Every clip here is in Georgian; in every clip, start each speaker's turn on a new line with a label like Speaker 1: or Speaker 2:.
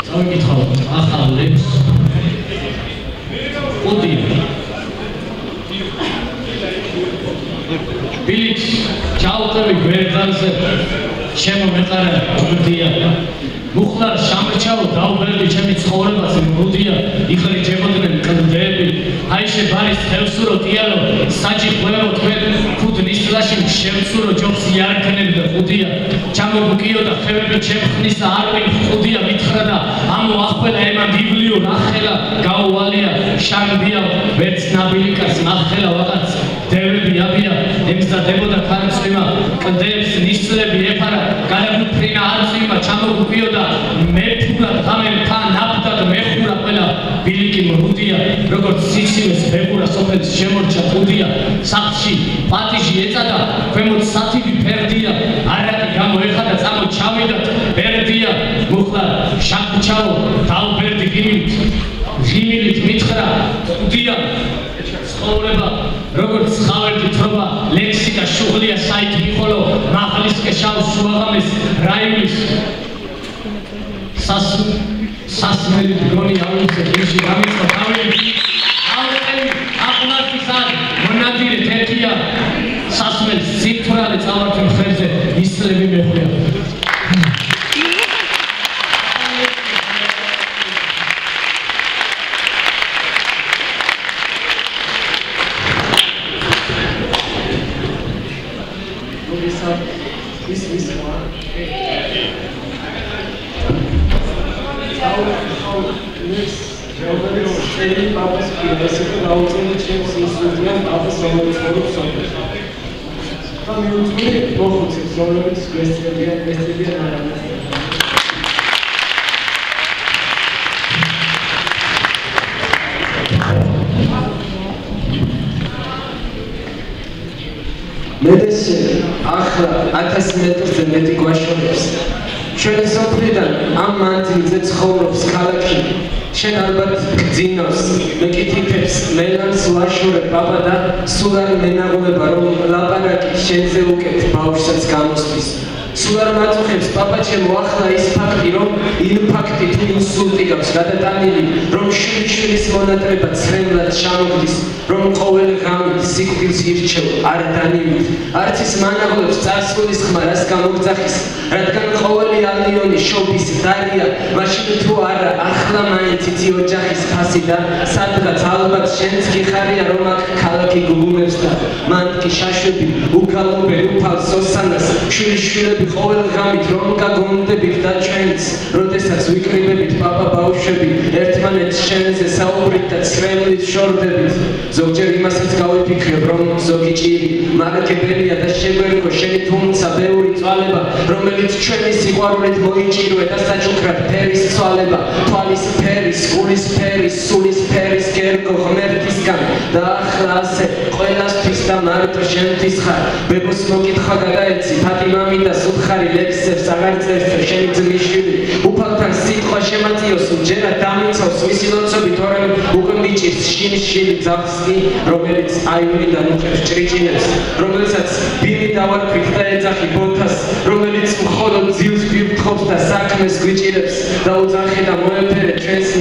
Speaker 1: წავიკითხავთ ახალ ლექსს. Udi. Bilik ჩაუყევი გვერდზე ჩემო მეყარა უდია. მუხლარ შამრჩაო დაუბრელი ჩემი ცხოვრებაზე უდია. იხრი ჩემოდნენ კლდები. აიშე ბარის თევსურო დიალო საჯი ხვერო თქვენ ფუთ ნისლაში შევცურო ჯობს იარქნები და უდია. ჩამოგუკიო და ხევები ჩემხნის და არვინ უდია მითხრა და ამო ახველა ემა ბიბლიო ნახელა გაუვალია შარდია ვერც ნაბილიკას ნახელა ვაღაც დევები აბია ემზადებოდა ქარწვიმა კლდებს ნისლები ეფარა განაგუფრინა არწვიმა ჩამოგუკიო და მეფურად გამერთა ნაფტად მეხურა ყველა ბილიკი მრუდია როგორც სიცივეს ფეხურა სოფელს შემორჩა უდია სახლში პატიჟი ეწადა ქვემოთ სათივი ფერდია არაკი გამოეხადა წამო ჩავიდათ ბერდია მუხლა შაქჩაო დაუბერდი ღიმილით მითხრა უდია ცხოვრება როგორც ხავერდი თრობა ლექსიკა შუღლია საით მიყოლო მაღლისკე შავს სუაღამეს რაიulis სასმელი გონი აუზე გიში გამიწყო თავი აუყევი აკმართისად მონადირე თეთია სასმელი სიფრალე წავართ მხრებზე ისლები მეხვია
Speaker 2: Medese ახლა 1000 მეტრზე მეტი გვაშორებს. ჩვენი სოფლიდან ამ მანძილზე ცხოვრობს ქალაქი. შენ ალბათ გძინავს, მეკითხებს, მელანს ვაშორებ ბაბა და სულ არ მენაღულება რომ ლაპარაკი შენზე უკეთ ბავშვსაც გამოსთვის. სულ არ მაწუხებს პაპა ჩემო ახლა ის ფაქტი რომ ინფაქტი თუ ინსულტი გაქვს გადატანილი რომ შვილის მონატრება ცრემლად ჩამოგდის რომ ყოველ ღამით სიკვდილს ირჩევ არ დანივით არც ის მანაღლებს წარსულის ხმა რას გამოგძახის რადგან ყოველი ალიონი შობის დარია მაშინ თუ არა ახლა მაინც იცი ოჯახის ფასი და სადღაც ალბათ შენც გიხარია რომ აქ ქალაქი გულმებს და მანტკი შაშვები უგალობენ უფალ სოსანას შვილები ყოველ ღამით რომ გაგონდებით და ჩვენც როდესაც ვიკრიბებით პაპა ბავშვები ერთმანეთს შენზე საუბრით და ცრემლით შორდებით ზოგჯერ იმასაც გავიფიქრებ რომ ზოგი ჭირი მაგაკებელია და შეგვერგო შენი თუმცა ბევრი წვალება რომელიც ჩვენი სიყვარულით მოიჭირვე და საჩუქრად ფერის ცვალება თვალის ფერის გულის ფერის სულის ფერის გერგო ღმერთისგან და ახლა ასე ყველასთვის და მარტო შენთვის ხარ ბებოს მოკითხვა გადაეცი ფატიმამი და ხარი ლექსებს აღარ წერს შენი ძმისშვილი უფალთან სიტყვა შემაწიოს ჯერა დამიცავს მისი ლოცვები თორემ უკვე მიჭირს შინიშვილი ძაღლსკი რომელიც აივრიდან უყევს ჭრიჭინებს რომელსაც ბინი დავარქვით და ეძახი ბოთას რომელიც მხოლოდ ძილს გვირთხოვს და საქმეს გვიჭირებს და უძახი და მოეფერე ჩვენს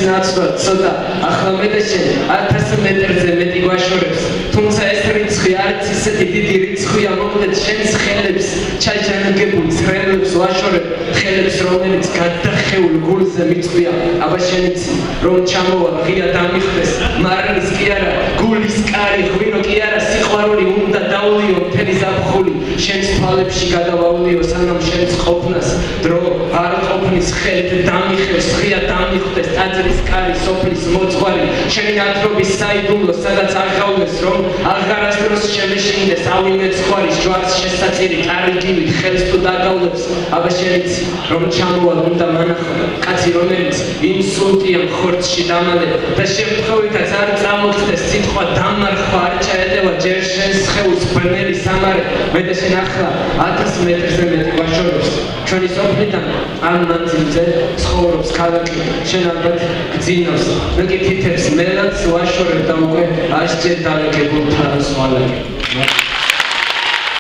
Speaker 2: ნაცვლად ცოტა ახლა მეტეშენ 1000 მეტრზე მეტი გვაშორებს თუმცა ეს რიცხვი არც ისეთი დიდი რიცხვია მოკლედ შენს ხელებს ჩაჯანმრთებულ ცრემლებს ვაშორებ ხელებს რომელიც გადახეულ გულზე მიწვია აბა შენიცი რომ ჩამოვა ღია დამიხდეს მარანის კი არა გულის კარი ღვინო კი არა სიყვარული უნდა დაულიო მთელი ზაფხული შენს თვალებში გადავაულიო სანამ შენს ყოფნას დრო არ ყოფნის ხელით დამიხევს ღია დამიხდეს ტაძრის კარი სოფლის მოძღვარი შენი ნათრობის საიდუმლო სადაც აღავლეს რომ აღარასდროს შემეშინდეს ავიმე ცხვარის ჯვარს შესაწირი კარიგივით ხელს თუ დაგავლებს აბა შენიცი რომ ჩამოვა უნდა მანახო კაცი რომელიც ინსულტია ხორცში დამალე და შემთხვევითაც არ წამოხდეს სიტყვა დამარხვა არ ჩაეტევა ჯერ შენს სხეულს ბნელი სამარე მეტესენ ახლა 1000 მეტრზე მეტი გვაშორებს ჩვენი სოფლიდან ამ მანძილზე ცხოვრობს ქალაქი შენ ალბათ გძინავს მეკითხებს მელანს ვაშორებ და უკვე 100 ჯერ დალეკებულ თაროს ვალაკი